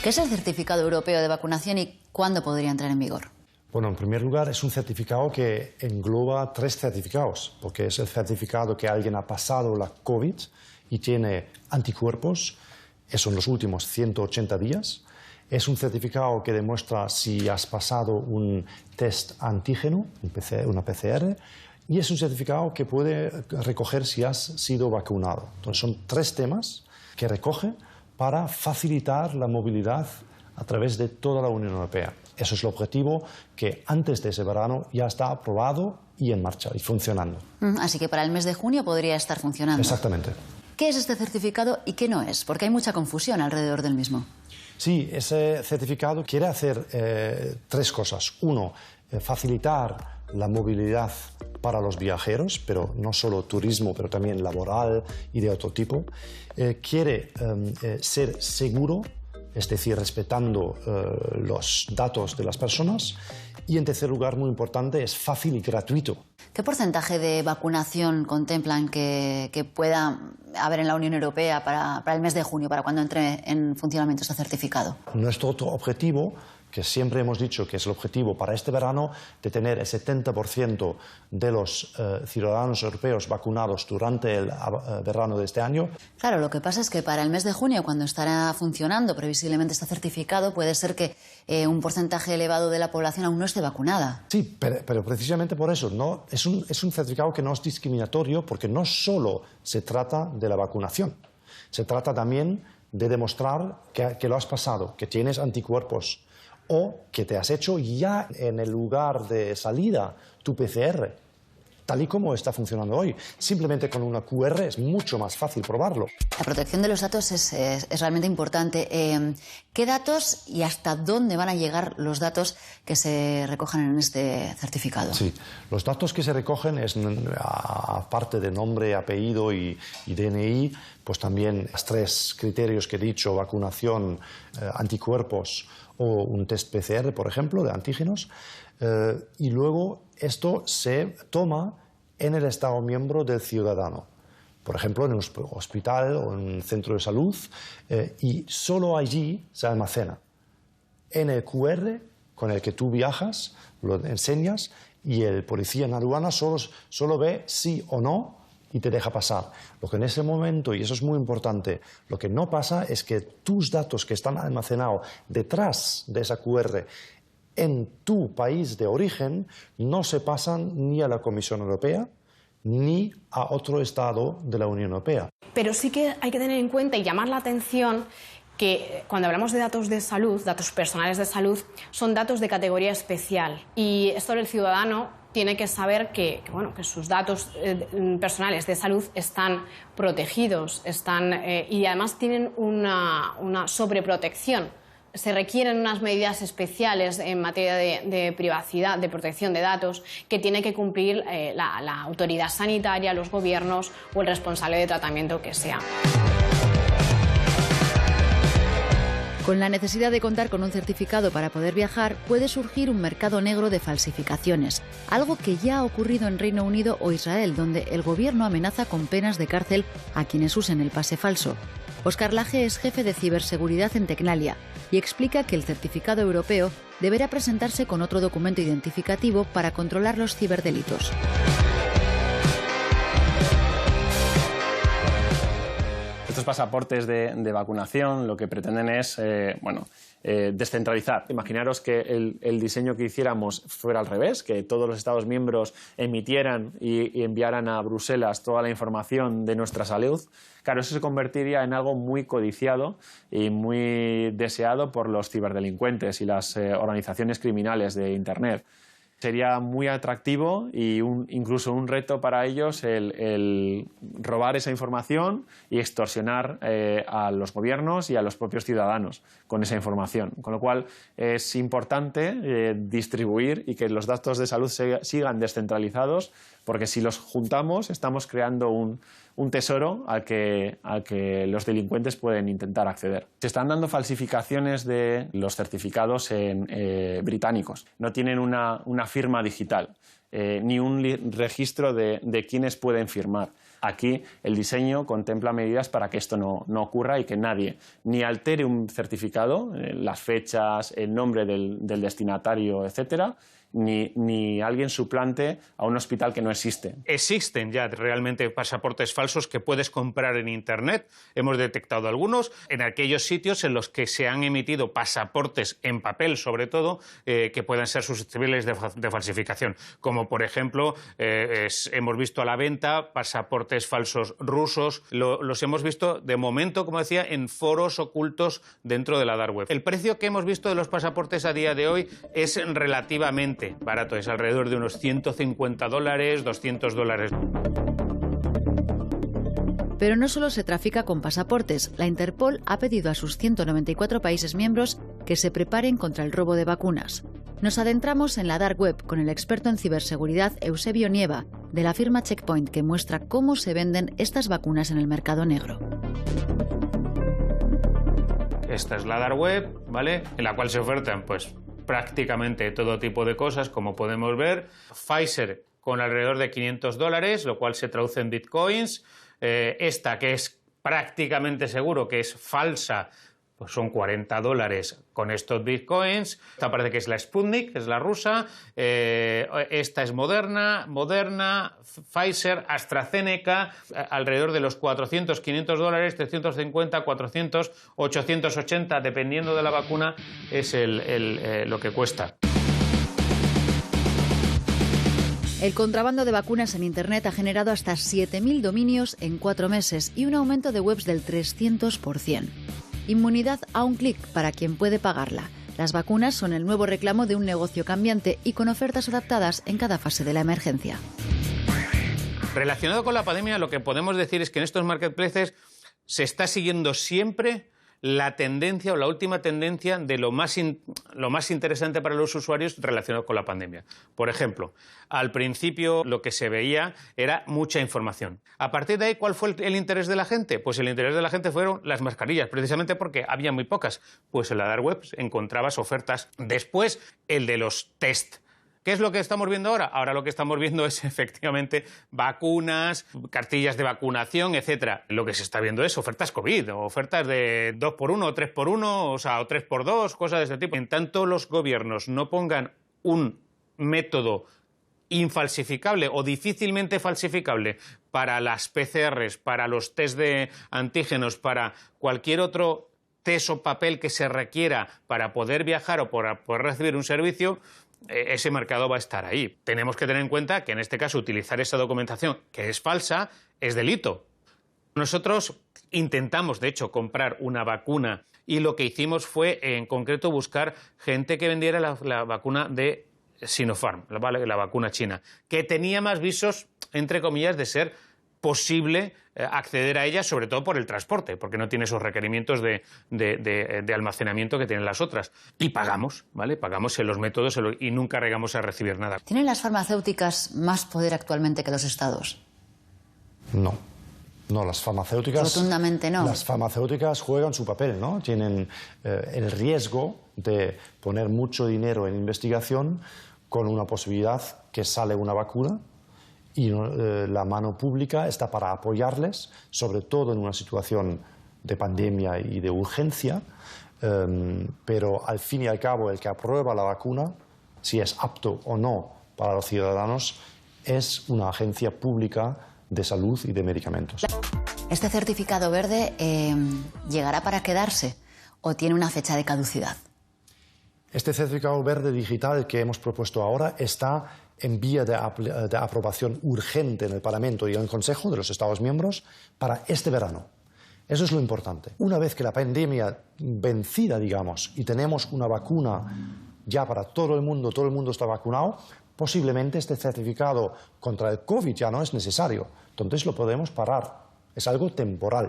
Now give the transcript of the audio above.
¿Qué es el certificado europeo de vacunación y cuándo podría entrar en vigor? Bueno, en primer lugar, es un certificado que engloba 3 certificados, porque es el certificado que alguien ha pasado la COVID y tiene anticuerpos, eso en los últimos 180 días. Es un certificado que demuestra si has pasado un test antígeno, una PCR, y es un certificado que puede recoger si has sido vacunado. Entonces, son 3 temas que recoge para facilitar la movilidad a través de toda la Unión Europea. Eso es el objetivo que antes de ese verano ya está aprobado y en marcha y funcionando. Así que para el mes de junio podría estar funcionando. Exactamente. ¿Qué es este certificado y qué no es? Porque hay mucha confusión alrededor del mismo. Sí, ese certificado quiere hacer 3 cosas. 1, facilitar la movilidad para los viajeros, pero no solo turismo, pero también laboral y de otro tipo. Quiere ser seguro, es decir, respetando los datos de las personas. Y en tercer lugar, muy importante, es fácil y gratuito. ¿Qué porcentaje de vacunación contemplan que pueda haber en la Unión Europea para el mes de junio, para cuando entre en funcionamiento este certificado? Nuestro otro objetivo, que siempre hemos dicho que es el objetivo para este verano, de tener el 70% de los ciudadanos europeos vacunados durante el verano de este año. Claro, lo que pasa es que para el mes de junio, cuando estará funcionando previsiblemente este certificado, puede ser que un porcentaje elevado de la población aún no esté vacunada. Sí, pero precisamente por eso no es un certificado que no es discriminatorio, porque no solo se trata de la vacunación, se trata también de demostrar que lo has pasado, que tienes anticuerpos o que te has hecho ya en el lugar de salida tu PCR, tal y como está funcionando hoy. Simplemente con una QR es mucho más fácil probarlo. La protección de los datos es realmente importante. ¿Qué datos y hasta dónde van a llegar los datos que se recojan en este certificado? Sí, los datos que se recogen, aparte de nombre, apellido y DNI, pues también los 3 criterios que he dicho: vacunación, anticuerpos o un test PCR, por ejemplo, de antígenos. Y luego esto se toma en el Estado miembro del ciudadano, por ejemplo, en un hospital o en un centro de salud, y solo allí se almacena. En el QR con el que tú viajas, lo enseñas y el policía en aduana solo ve sí o no y te deja pasar. Lo que en ese momento, y eso es muy importante, lo que no pasa es que tus datos que están almacenados detrás de esa QR en tu país de origen no se pasan ni a la Comisión Europea ni a otro Estado de la Unión Europea. Pero sí que hay que tener en cuenta y llamar la atención que cuando hablamos de datos salud, datos personales de salud, son datos de categoría especial. Y esto el ciudadano tiene que saber que sus datos personales de salud están protegidos, y además tienen una sobreprotección. Se requieren unas medidas especiales en materia de privacidad, de protección de datos, que tiene que cumplir la autoridad sanitaria, los gobiernos o el responsable de tratamiento que sea. Con la necesidad de contar con un certificado para poder viajar, puede surgir un mercado negro de falsificaciones, algo que ya ha ocurrido en Reino Unido o Israel, donde el gobierno amenaza con penas de cárcel a quienes usen el pase falso. Óscar Laje es jefe de ciberseguridad en Tecnalia y explica que el certificado europeo deberá presentarse con otro documento identificativo para controlar los ciberdelitos. Estos pasaportes de vacunación lo que pretenden es descentralizar. Imaginaros que el diseño que hiciéramos fuera al revés, que todos los Estados miembros emitieran y enviaran a Bruselas toda la información de nuestra salud. Claro, eso se convertiría en algo muy codiciado y muy deseado por los ciberdelincuentes y las organizaciones criminales de Internet. Sería muy atractivo y incluso un reto para ellos el robar esa información y extorsionar a los gobiernos y a los propios ciudadanos con esa información. Con lo cual es importante distribuir y que los datos de salud sigan descentralizados, porque si los juntamos estamos creando un tesoro al que los delincuentes pueden intentar acceder. Se están dando falsificaciones de los certificados británicos. No tienen una firma digital, ni un registro de quienes pueden firmar. Aquí el diseño contempla medidas para que esto no ocurra y que nadie ni altere un certificado, las fechas, el nombre del destinatario, etcétera, ni alguien suplante a un hospital que no existe. Existen ya realmente pasaportes falsos que puedes comprar en Internet. Hemos detectado algunos en aquellos sitios en los que se han emitido pasaportes en papel, sobre todo, que puedan ser susceptibles de falsificación. Como, por ejemplo, hemos visto a la venta pasaportes falsos rusos. Los hemos visto, de momento, como decía, en foros ocultos dentro de la dark web. El precio que hemos visto de los pasaportes a día de hoy es relativamente barato, es alrededor de unos $150, $200. Pero no solo se trafica con pasaportes. La Interpol ha pedido a sus 194 países miembros que se preparen contra el robo de vacunas. Nos adentramos en la dark web con el experto en ciberseguridad Eusebio Nieva, de la firma Checkpoint, que muestra cómo se venden estas vacunas en el mercado negro. Esta es la dark web, ¿vale?, en la cual se ofertan, pues, prácticamente todo tipo de cosas, como podemos ver. Pfizer con alrededor de $500, lo cual se traduce en bitcoins. Esta, que es prácticamente seguro que es falsa, pues son $40 con estos bitcoins. Esta parece que es la Sputnik, que es la rusa. Esta es Moderna, Pfizer, AstraZeneca, alrededor de los $400, $500, 350, 400, 880, dependiendo de la vacuna, es lo que cuesta. El contrabando de vacunas en Internet ha generado hasta 7.000 dominios en 4 meses y un aumento de webs del 300%. Inmunidad a un clic para quien puede pagarla. Las vacunas son el nuevo reclamo de un negocio cambiante y con ofertas adaptadas en cada fase de la emergencia. Relacionado con la pandemia, lo que podemos decir es que en estos marketplaces se está siguiendo siempre la tendencia o la última tendencia de lo más interesante para los usuarios relacionado con la pandemia. Por ejemplo, al principio lo que se veía era mucha información. A partir de ahí, ¿cuál fue el interés de la gente? Pues el interés de la gente fueron las mascarillas, precisamente porque había muy pocas. Pues en la dark web encontrabas ofertas. Después, el de los test. ¿Qué es lo que estamos viendo ahora? Ahora lo que estamos viendo es efectivamente vacunas, cartillas de vacunación, etcétera. Lo que se está viendo es ofertas COVID, o ofertas de 2x1 o 3x1, o 3x2, cosas de este tipo. En tanto los gobiernos no pongan un método infalsificable o difícilmente falsificable para las PCRs, para los test de antígenos, para cualquier otro test o papel que se requiera para poder viajar o para poder recibir un servicio, ese mercado va a estar ahí. Tenemos que tener en cuenta que en este caso utilizar esa documentación que es falsa es delito. Nosotros intentamos, de hecho, comprar una vacuna y lo que hicimos fue, en concreto, buscar gente que vendiera la vacuna de Sinopharm, la vacuna china, que tenía más visos, entre comillas, de ser posible acceder a ella, sobre todo por el transporte, porque no tiene esos requerimientos de almacenamiento que tienen las otras. Y pagamos, ¿vale? Pagamos en los métodos y nunca llegamos a recibir nada. ¿Tienen las farmacéuticas más poder actualmente que los estados? No. No, las farmacéuticas... Rotundamente no. Las farmacéuticas juegan su papel, ¿no? Tienen el riesgo de poner mucho dinero en investigación con una posibilidad que sale una vacuna y la mano pública está para apoyarles, sobre todo en una situación de pandemia y de urgencia, pero al fin y al cabo el que aprueba la vacuna, si es apto o no para los ciudadanos, es una agencia pública de salud y de medicamentos. ¿Este certificado verde llegará para quedarse o tiene una fecha de caducidad? Este certificado verde digital que hemos propuesto ahora está en vía de aprobación urgente en el Parlamento y en el Consejo de los Estados miembros para este verano. Eso es lo importante. Una vez que la pandemia vencida, digamos, y tenemos una vacuna ya para todo el mundo está vacunado, posiblemente este certificado contra el COVID ya no es necesario. Entonces lo podemos parar. Es algo temporal.